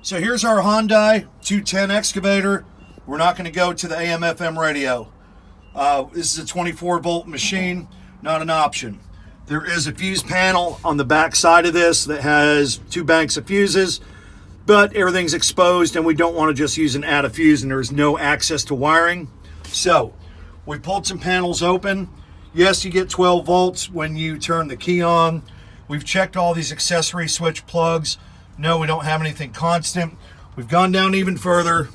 So here's our Hyundai 210 excavator. We're not going to go to the AM/FM radio. This is a 24 volt machine, not an option. There is a fuse panel on the back side of this that has 2 banks of fuses, but everything's exposed and we don't want to just use an add a fuse, and there's no access to wiring. So we pulled some panels open. Yes, you get 12 volts when you turn the key on. We've checked all these accessory switch plugs. No, we don't have anything constant. We've gone down even further,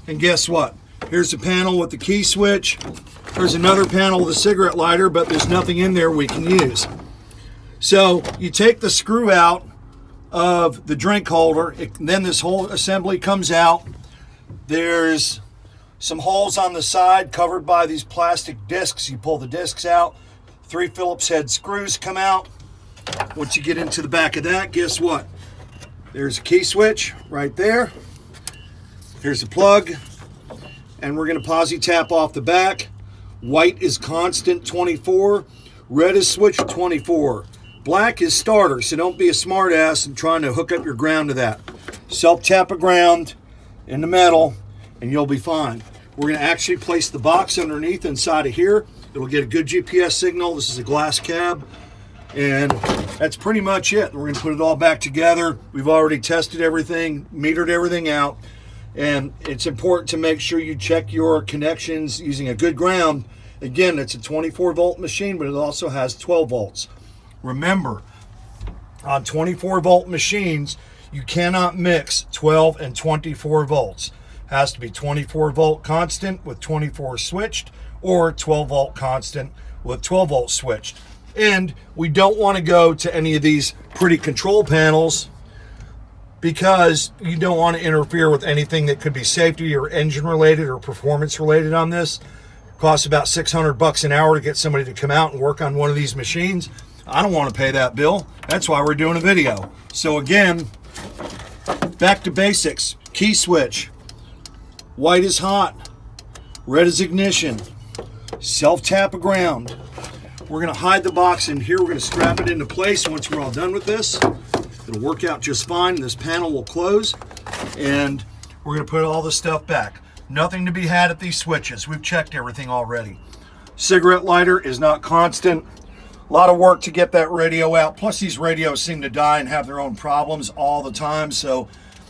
and guess what? Here's the panel with the key switch. There's another panel with a cigarette lighter, but there's nothing in there we can use. So you take the screw out of the drink holder, then this whole assembly comes out. There's some holes on the side covered by these plastic discs. You pull the discs out, 3 Phillips head screws come out. Once you get into the back of that, guess what? There's a key switch right there. Here's the plug, and we're going to posi tap off the back. White is constant 24, red is switch 24. Black is starter, so don't be a smart ass and trying to hook up your ground to that. Self tap a ground in the metal and you'll be fine. We're going to actually place the box underneath inside of here. It'll get a good GPS signal. This is a glass cab, and that's pretty much it. We're going to put it all back together. We've already tested everything, metered everything out, and it's important to make sure you check your connections using a good ground. Again, it's a 24 volt machine, but it also has 12 volts. Remember, on 24 volt machines, you cannot mix 12 and 24 volts. It has to be 24 volt constant with 24 switched, or 12 volt constant with 12 volt switched. And we don't want to go to any of these pretty control panels because you don't want to interfere with anything that could be safety or engine related or performance related on this. It costs about $600 an hour to get somebody to come out and work on one of these machines. I don't want to pay that bill. That's why we're doing a video. So again, back to basics. Key switch. White is hot. Red is ignition. Self tap a ground. We're going to hide the box in here. We're going to strap it into place once we're all done with this. It'll work out just fine. This panel will close, and we're going to put all the stuff back. Nothing to be had at these switches. We've checked everything already. Cigarette lighter is not constant. A lot of work to get that radio out. Plus, these radios seem to die and have their own problems all the time. So,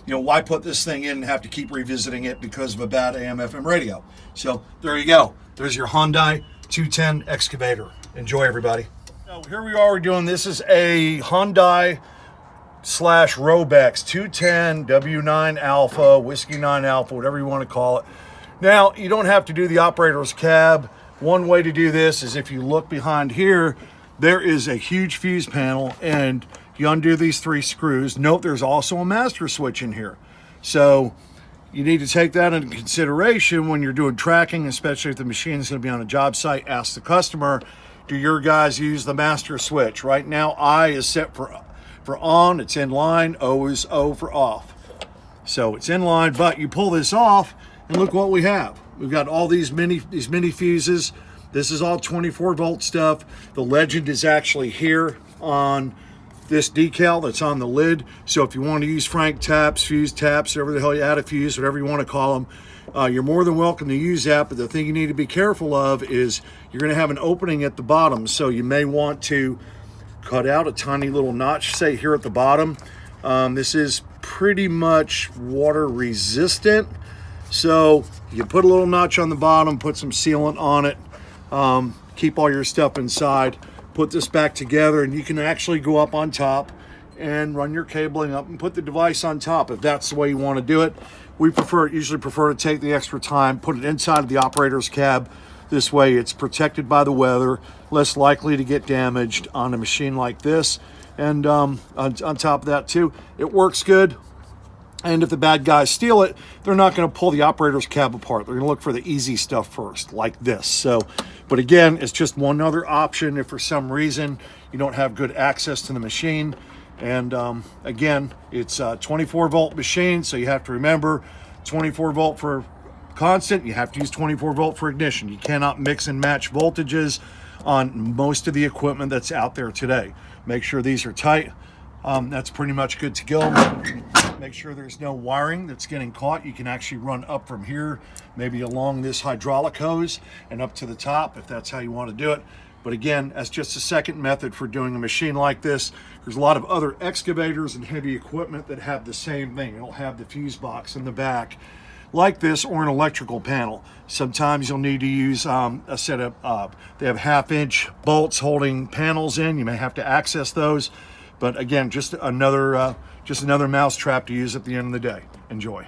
why put this thing in and have to keep revisiting it because of a bad AM/FM radio? So there you go. There's your Hyundai 210 excavator. Enjoy, everybody. So here we are. We're doing, this is a Hyundai / Robex 210 W9 Alpha, Whiskey 9 Alpha, whatever you want to call it. Now, you don't have to do the operator's cab. One way to do this is if you look behind here, there is a huge fuse panel, and you undo these 3 screws. Note there's also a master switch in here. So you need to take that into consideration when you're doing tracking, especially if the machine is going to be on a job site. Ask the customer, do your guys use the master switch? Right now, I is set for on, it's in line, O is O for off. So it's in line, but you pull this off and look what we have. We've got all these mini fuses. This is all 24 volt stuff. The legend is actually here on this decal that's on the lid. So if you want to use Frank taps, fuse taps, whatever the hell you add a fuse, whatever you want to call them, you're more than welcome to use that. But the thing you need to be careful of is you're going to have an opening at the bottom. So you may want to cut out a tiny little notch, say here at the bottom. This is pretty much water resistant. So you put a little notch on the bottom, put some sealant on it, keep all your stuff inside, put this back together, and you can actually go up on top and run your cabling up and put the device on top if that's the way you want to do it. We usually prefer to take the extra time, put it inside of the operator's cab. This way it's protected by the weather, less likely to get damaged on a machine like this. And on top of that too, it works good. And if the bad guys steal it, they're not going to pull the operator's cab apart. They're going to look for the easy stuff first, like this. So, but again, it's just one other option if for some reason you don't have good access to the machine. And again, it's a 24 volt machine, so you have to remember 24 volt for constant. You have to use 24 volt for ignition. You cannot mix and match voltages on most of the equipment that's out there today. Make sure these are tight. That's pretty much good to go. Make sure there's no wiring that's getting caught. You can actually run up from here, maybe along this hydraulic hose and up to the top if that's how you want to do it. But again, that's just a second method for doing a machine like this. There's a lot of other excavators and heavy equipment that have the same thing. It'll have the fuse box in the back like this, or an electrical panel. Sometimes you'll need to use a set of, they have 1/2-inch bolts holding panels in. You may have to access those. But again, just another mouse trap to use at the end of the day. Enjoy.